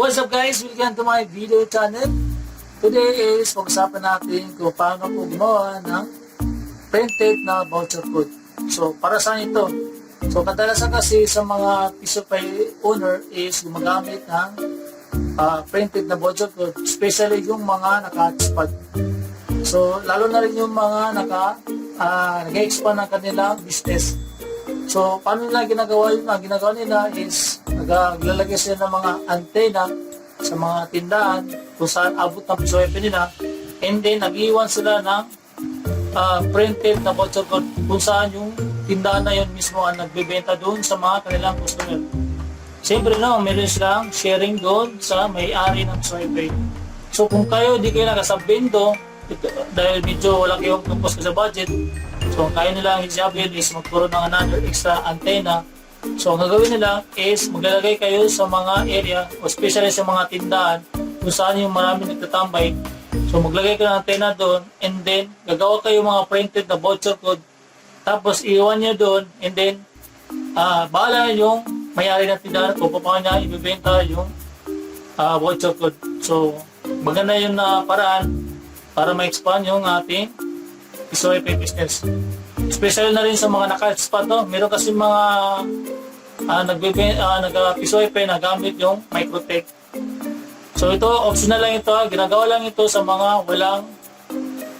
What's up guys? Welcome to my video channel. Today is pag-usapan natin kung paano po gumawa ng printed na voucher code. So para saan ito? So kadalasan kasi sa mga Pisopay owner is gumagamit ng printed na voucher code, especially yung mga naka-hotspot. So lalo na rin yung mga nag-expand ng kanilang business. So paano nila ginagawa yun? Ang ginagawa nila is naglalagay sila ng mga antena sa mga tindahan kung saan abot ng PSOEP nila, and then nag-iwan sila ng printed na voucher code kung saan yung tindahan na yun mismo ang nagbebenta doon sa mga kanilang customer. Siyempre meron silang sharing doon sa may-ari ng PSOEP. So kung kayo di kayo nakasabindo dahil medyo wala kayong tupos sa budget, so kaya nilang i-jabil is magturo ng another extra antenna. So ang gagawin nila is maglalagay kayo sa mga area o especially sa mga tindahan kung saan yung maraming nagtatambay. So maglagay ka ng antena doon, and then gagawa kayo mga printed na voucher code, tapos iwan nyo doon, and then bahala yung may-ari ng tindahan kung paano niya ibibenta yung voucher code. So maganda yung paraan para ma-expand yung ating PSOEP business. Especially na rin sa mga naka-hotspot, no? Meron kasi mga nag-PSOEP na gamit yung Microtech. So ito, optional lang ito. Ginagawa lang ito sa mga walang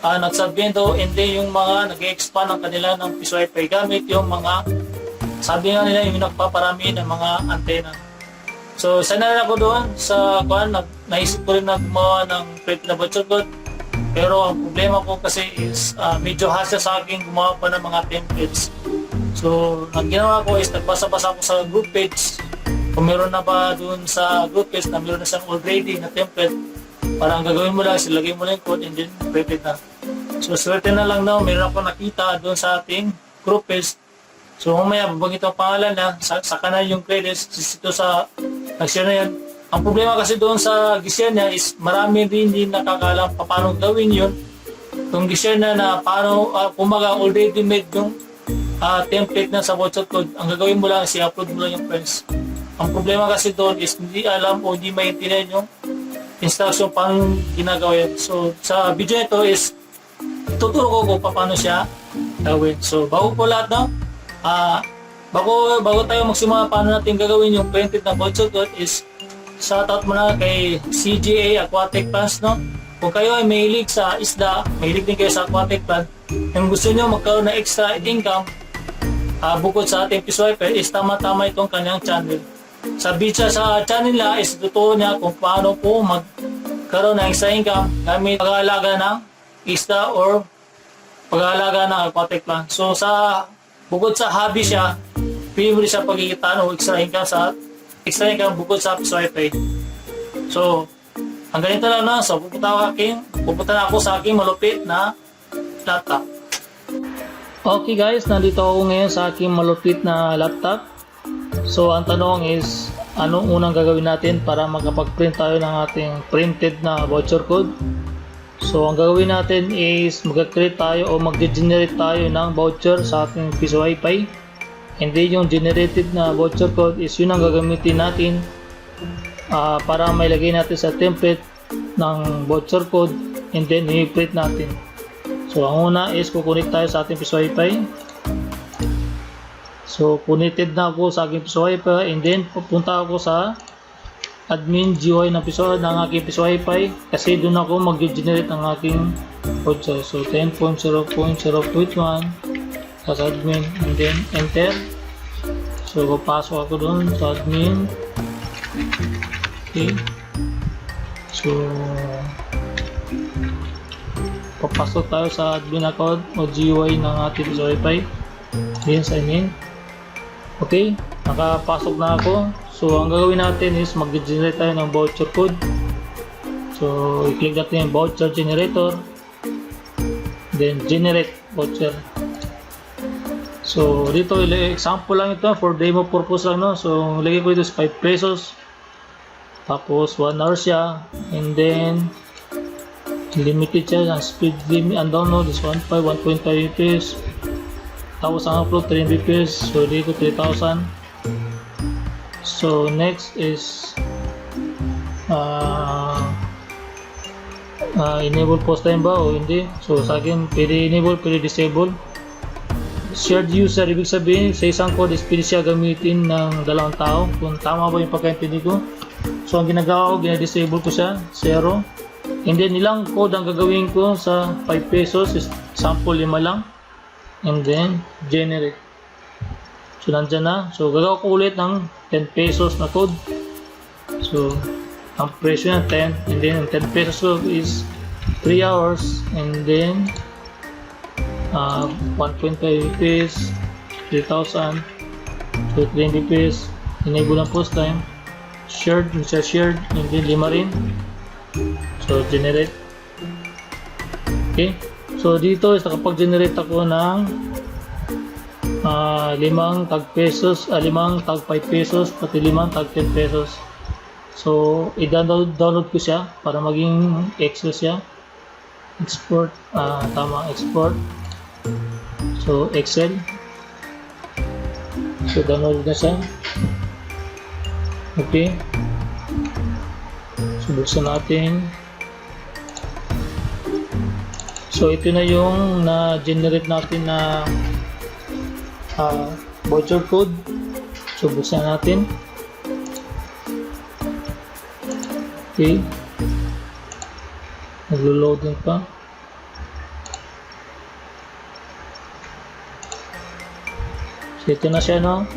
nagsabiendo, hindi yung mga nag-expand ng kanila ng PSOEP gamit yung mga, sabi nga nila, yung nagpaparami ng mga antena. So sana rin ako doon sa naisip ko rin na gumawa ng print na voucher code. Pero ang problema ko kasi is medyo hassle sa akin gumawa pa ng mga templates. So ang ginawa ko is nagbasa-basa ako sa group page kung meron na ba dun sa group page na meron na siyang already na template. Parang gagawin mo lang, silagay mo lang yung code and then printed na. So swerte na lang meron ako nakita dun sa ating group page. So mamaya babangit ang pangalan na saka na yung credits dito sa nag-share na yan. Ang problema kasi doon sa gisyan niya is marami rin hindi nakakalam paano gawin yun. Kung gisyan na paano kumaga already made yung template na sa voucher code, ang gagawin mo lang is i-upload mo lang yung files. Ang problema kasi doon is hindi alam o hindi maintindihan yung instruction paano ginagawa yan. So sa video nito is tuturo ko kung paano siya gawin. So bago po lahat bago tayo magsimula paano natin gagawin yung printed na voucher code is shoutout muna kay CGA Aquatic Plants, no? Kung kayo ay mahilig sa isda, mahilig din kayo sa aquatic plant, kung gusto nyo magkaroon ng extra income bukod sa ating PSOEP, is tama-tama itong kanyang channel. Sa channel niya is tuturo niya kung paano po magkaroon ng extra income gamit pag-aalaga ng isda or pag-aalaga ng aquatic plant. So bukod sa hobby siya, pwede siya pagkikitaan o extra income bukod sa PSOEP. So, ang ganito lang na. So, pupunta na ako sa aking malupit na laptop. Okay guys, nandito ako ngayon sa aking malupit na laptop. So, ang tanong is, anong unang gagawin natin para makapag-print tayo ng ating printed na voucher code? So, ang gagawin natin is mag-create tayo o mag-generate tayo ng voucher sa ating PSOEP. Hindi yung generated na voucher code is yun ang gagamitin natin para mailagay natin sa template ng voucher code, and then i-print natin. So ang una is kukunik tayo sa ating PSOEP. So connected na ako sa aking PSOEP, and then pupunta ako sa admin GUI ng aking PSOEP kasi doon ako mag-generate ng aking voucher. So 10.0.0.1 sa admin, and then enter. So papasok ako doon sa admin. Okay. So papasok tayo sa admin account o GUI ng ating PSOEP. Then sign in. Okay, nakapasok na ako. So ang gagawin natin is mag-generate tayo ng voucher code. So i-click natin yung voucher generator, then generate voucher. So dito example lang ito for demo purpose lang, no? So lagay ko ito sa 5 pesos, tapos 1 hour siya, and then limited siya, ang speed limit, ang download is 1.5 Mbps, tapos ang upload 3 Mbps. So dito 3,000. So next is enable post time ba o hindi. So sa akin pwede enable, pwede disable. Shared user, ibig sabihin sa isang code is pwede siya gamitin ng dalawang tao, kung tama ba yung pagkaintindi ko. So ang ginagawa ko, ginadisable ko siya, 0. And then ilang code ang gagawin ko sa 5 pesos is sample 5 lang. And then generate. So nandyan na. So gagawa ko ulit ng 10 pesos na code. So ang presyo niya 10, and then ang 10 pesos ko is 3 hours, and then 1.5 rupees, 3,000, so 3 rupees, enable ng post time, shared, shared, and then 5 rin, so generate. Okay, so dito is nakapag-generate ako ng 5 tag pesos, 5 tag 5 pesos, pati 5 tag 10 pesos. So i-download ko siya para maging Excel siya. Export, tama, export. So Excel, so download na siya. Okay, so buksan natin. So ito na yung na-generate natin na voucher code. So buksan natin. Okay, naglo-loading pa. So ito na siya, no.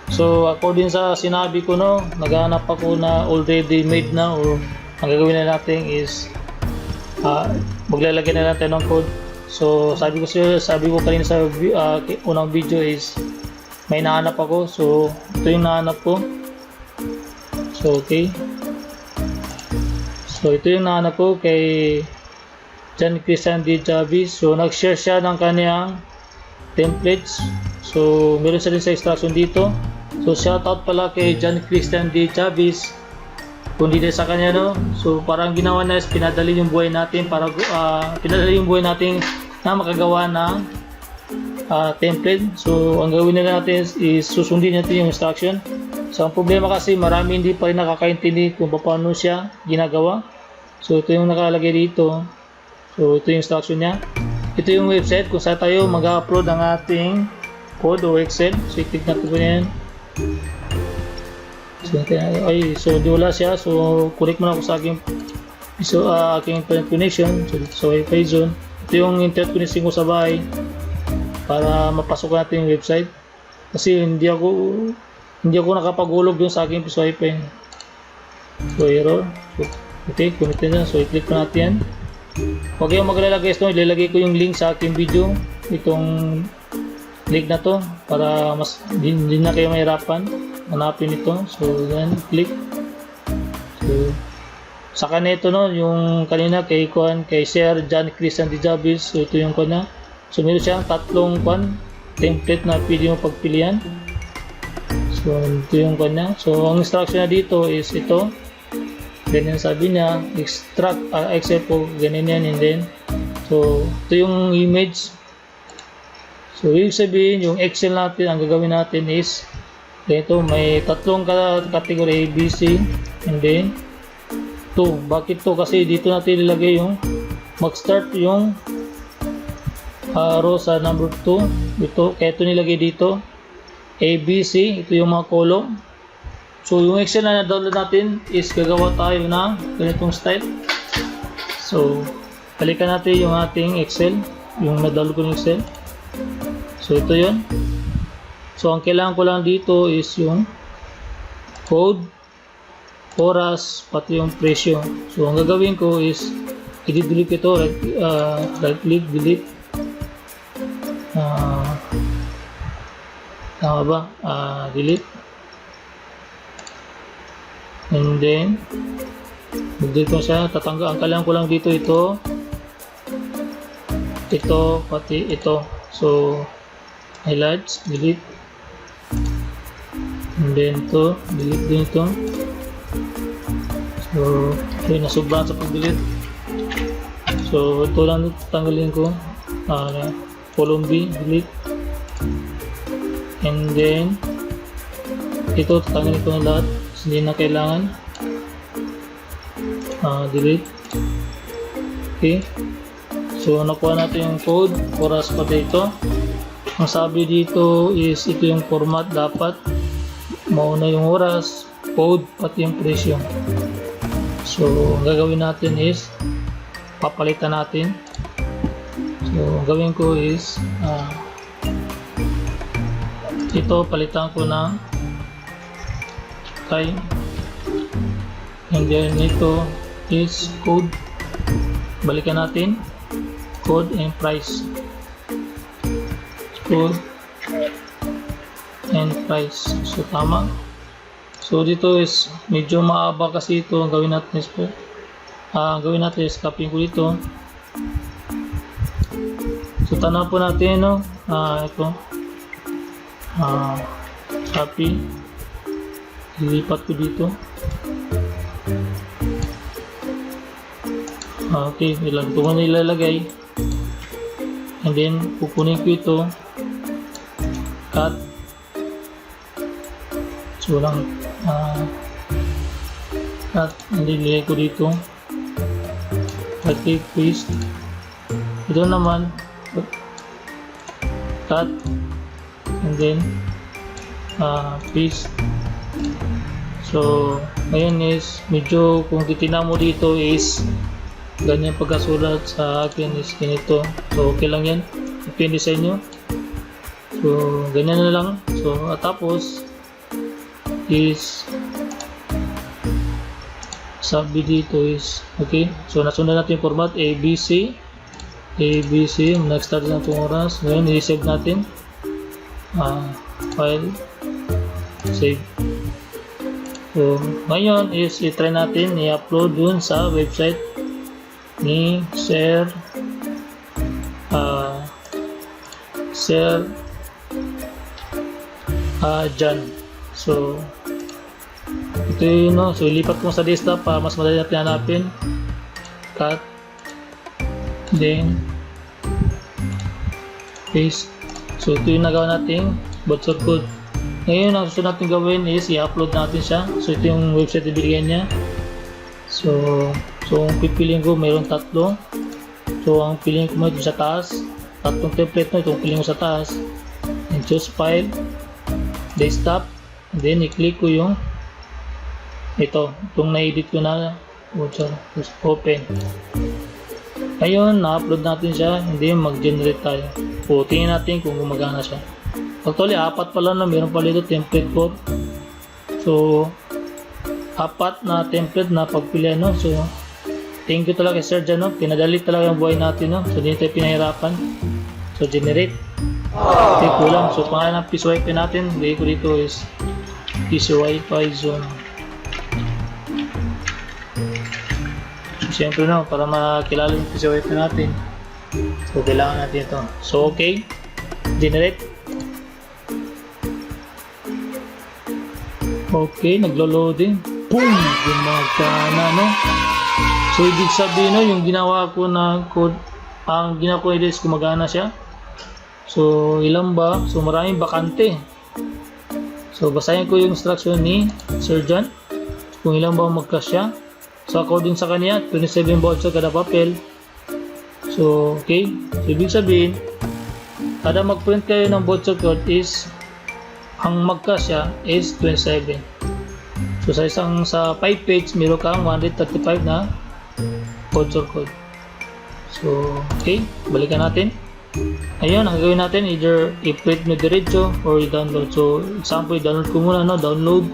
So according sa sinabi ko, no, naghahanap ako na already made na, or ang gagawin na natin is maglalagay na natin ng code. So sabi ko kanina sa unang video is may nahanap ako. So ito yung nahanap ko. So okay, so ito yung nahanap ko kay John Christian D. Javis. So nag-share siya ng kanyang templates. So meron siya rin sa instruction dito. So shoutout pala kay John Christian D. Javis. Kung dito sa kanya, no. So parang ginawa na is pinadali yung buhay natin para pinadali yung buhay natin na makagawa ng template. So ang gawin na natin is susundin natin yung instruction. So ang problema kasi marami hindi pa rin nakakaintindi kung paano siya ginagawa. So ito yung nakalagay dito. So ito yung instruction niya. Ito yung website kung saan tayo mag-upload ng ating code o Excel. So i-click natin po yan. So di wala siya. So connect muna ako sa aking internet connection. So dito sa Wi-Fi zone. Ito yung internet connection ko sa bahay para mapasok natin yung website. Kasi hindi ako nakapag-ulog dun sa aking Wi-Fi. So error. So, okay, connected na. So i-click na natin yan. Huwag kayong maglala guys, no? Ilalagay ko yung link sa aking video, itong link na to, para mas hindi na kayo mahirapan hanapin ito. So yan, click. So saka na ito, no, yung kanina kay Sir John Christian D. Javis. So ito yung na. So meron siyang tatlong template na pwede mo pagpilian. So ito yung kanya. So ang instruction na dito is ito. Ganyan sabi niya, extract Excel po, ganyan yan, and then so ito yung image. So ibig sabihin yung Excel natin, ang gagawin natin is ganito, may tatlong category A, B, C, and then 2. Bakit 2? Kasi dito natin ilagay yung mag-start yung row sa number 2 ito, kaya ito nilagay dito A, B, C, ito yung mga column. So yung Excel na na-download natin is gagawa tayo na ganitong style. So balikan natin yung ating Excel, yung na-download ko ng Excel. So ito yun. So ang kailangan ko lang dito is yung code, oras, pati yung presyo. So ang gagawin ko is i-delete ito, right click, delete. Tama ba? Delete. And then delete ko siya, tatanggal. Ang kailangan ko lang dito ito, pati ito. So highlights, delete, and then ito, delete din ito. So okay, nasubran sa pag-delete. So ito lang tanggalin ko, column B, delete, and then ito tatanggalin ko na lahat. Hindi na kailangan. delete. Okay. So nakuha natin yung code oras pa dito. Ang sabi dito is ito yung format, dapat mauna yung oras, code, pati yung presyo. So ang gagawin natin is papalitan natin. So ang gawin ko is ito palitan ko ng time, and then ito is code, balikan natin code and price, code and price. So tama. So dito is medyo maaba kasi ito. Ang gawin natin is copy ko dito. So tanaw po natin, no? Ito copy, lilipat ko dito. Okay, ilan ito mo nilalagay, and then pupunin ko ito, cut. So lang cut, and then nilagay ko dito, okay, paste. Ito naman cut, and then paste. So ngayon is medyo, kung titignan mo dito is ganyan pagkasulat sa akin is ganito. So okay lang yan, depende sa inyo. So ganyan na lang. So tapos is sabi dito is okay. So nasundan natin yung format ABC. Nag-start na itong oras. Ngayon i-save natin, file, save. So ngayon is i-try natin i-upload dun sa website ni Sir John. So ito yun, no? So ilipat ko sa desktop para mas madali natin hanapin. Cut, then paste. So ito yung nagawa nating voucher code. Ngayon ang susunod natin gawin is i-upload natin siya. So ito yung website na binigyan niya. So ang pipiliin ko, mayroon tatlo. So ang piliin ko mo ito sa taas, tatlong template mo, itong piliin ko sa taas, and choose file, desktop, and then i-click ko yung itong na-edit ko na voucher, open. Ngayon na-upload natin siya, and then mag-generate tayo. So tingnan natin kung gumagana siya. Actually 4 pala na, mayroon pala ito template 4. So 4 na template na pagpilian, no? So thank you talaga Sir John, no? Pinadali talaga ang buhay natin, no? So dito tayo pinahirapan. So generate. Okay, kulang. So pangalan ng PC Wi-Fi natin, lagay ko dito is PC Wi-Fi zone. Siyempre, no, para makilala yung PC Wi-Fi natin, so kailangan natin ito. So okay, generate. Okay, naglo-loading. Boom! Gumagana, no? So ibig sabihin, no, yung ginawa ko na code, ang ginawa ko is gumagana siya. So ilan ba? So maraming bakante. So basahin ko yung instruction ni Sir John kung ilan ba magkasya. So according sa kanya, 27 voucher kada papel. So okay, so ibig sabihin kada mag-print kayo ng voucher code is ang magkasya is 27. So sa 5 page meron kang 135 na voucher code. So okay, balikan natin. Ayun, ang gawin natin, either i-print mo diretso or i-download. So example, i-download ko muna, no? Download,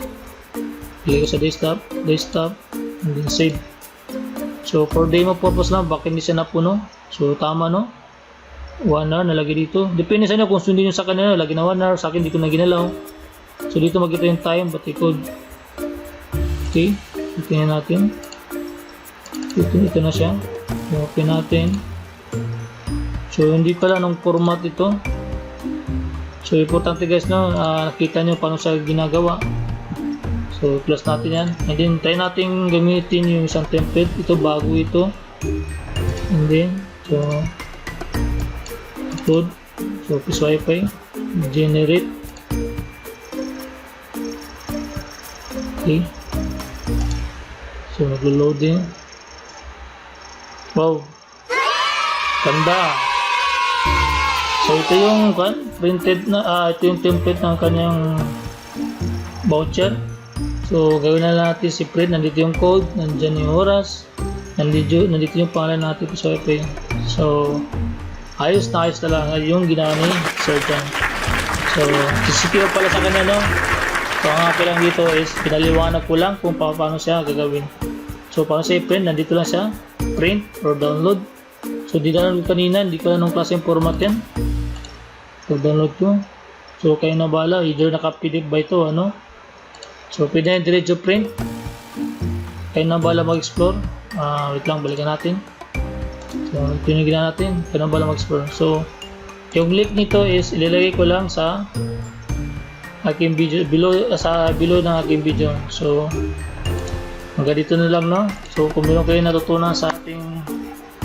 ilagay ko sa desktop, and then save. So for demo purpose lang, bakit hindi siya napuno? So tama, no? 1 hour nalagay dito. Depende sa inyo kung sundin nyo sa kanila, lagi na 1 hour, sa akin hindi ko na ginalaw. So dito makita yung time, but i-code. Okay, tingnan natin. Ito na siya. Open natin. So hindi pala nung format ito. So importante guys, no, nakita nyo paano siya ginagawa. So close natin yan, and then try natin gamitin yung isang template. Ito bago ito, and then so upload. So PC Wi-Fi, generate. Okay, so maglo-loading. Wow. Ganda. So ito yung printed na ito yung template ng kanyang voucher. So gawin na natin si print. Nandito yung code, nandiyan yung oras, nandito yung pangalan natin sa ito. So ayos na lang yung ginawa ni Sir John. So CCTO pala sa kanya, no? So ang akin lang dito is pinaliwanag ko lang kung paano siya gagawin. So paano siya i-print, nandito lang siya, print or download. So di download kanina, hindi ko na nung klase yung format yan. So download ko. So kayo na bala, either naka-PDF ba ito, ano? So pwede na diretso print. Kayo na bala mag-explore. Wait lang, balikan natin. So tinignan natin, kayo na bala mag-explore. So yung link nito is ilalagay ko lang sa aking video, below ng aking video. So hanggang dito na lang, no? So kung meron kayo natutunan sa ating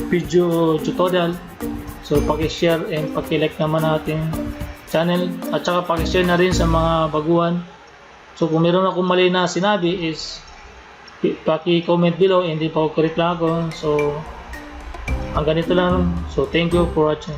video tutorial, so paki-share and paki-like naman natin channel at saka paki-share na rin sa mga baguhan. So kung meron akong mali na sinabi is paki-comment below and di pa ko correct lang ako. So hanggang dito lang. So thank you for watching.